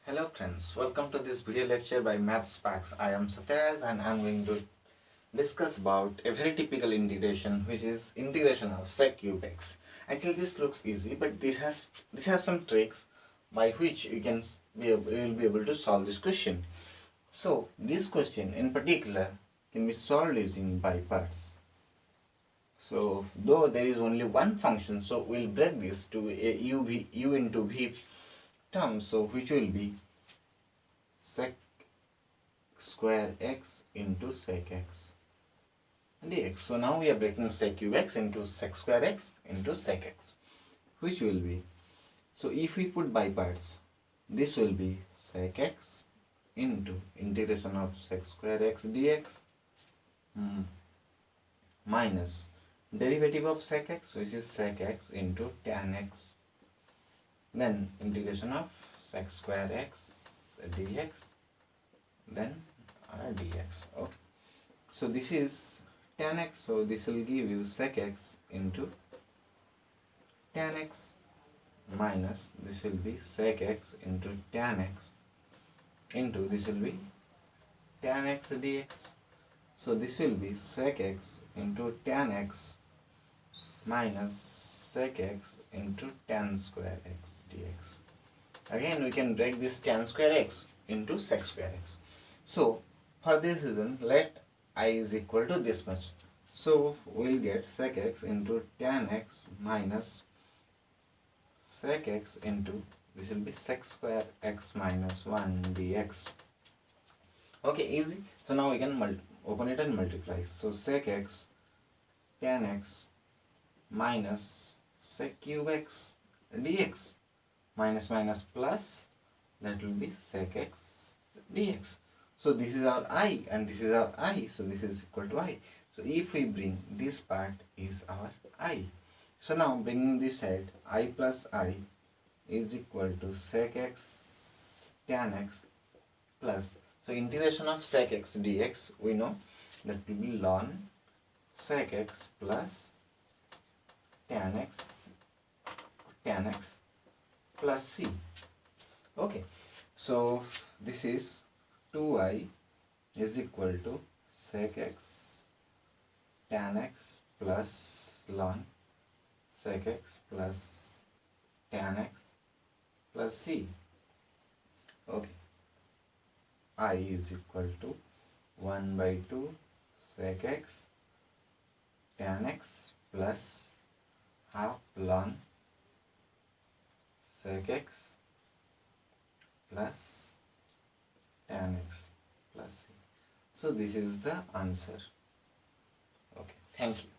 Hello friends, welcome to this video lecture by Maths Packs. I am Satyaraj and I am going to discuss about a very typical integration, which is integration of sec cube x. Actually this looks easy, but this has some tricks by which you will be able to solve this question. So this question in particular can be solved using by parts. So though there is only one function, so we'll break this to a u into v term, so which will be sec square x into sec x dx. So now we are breaking sec cube x into sec square x into sec x, which will be, so if we put by parts, this will be sec x into integration of sec square x dx minus derivative of sec x, which is sec x into tan x, then integration of sec square x dx, then dx. Okay, so this is tan x, so this will give you sec x into tan x minus this will be sec x into tan x into this will be tan x dx. So this will be sec x into tan x minus sec x into tan square x dx. Again we can break this tan square x into sec square x. So for this reason, let I is equal to this much. So we'll get sec x into tan x minus sec x into this will be sec square x minus 1 dx. Okay, easy. So now we can open it and multiply. So sec x tan x minus sec cube x dx minus minus plus, that will be sec x dx. So this is our I and this is our I, so this is equal to I. So if we bring this part is our I. So now bringing this side, I plus I is equal to sec x tan x plus, so integration of sec x dx, we know that will be ln sec x plus tan x plus c. Okay, so this is 2i is equal to sec x tan x plus ln sec x plus tan x plus c. Okay, I is equal to 1 by 2 sec x tan x plus half ln sec x plus tan x plus c. So this is the answer. Okay, thank you.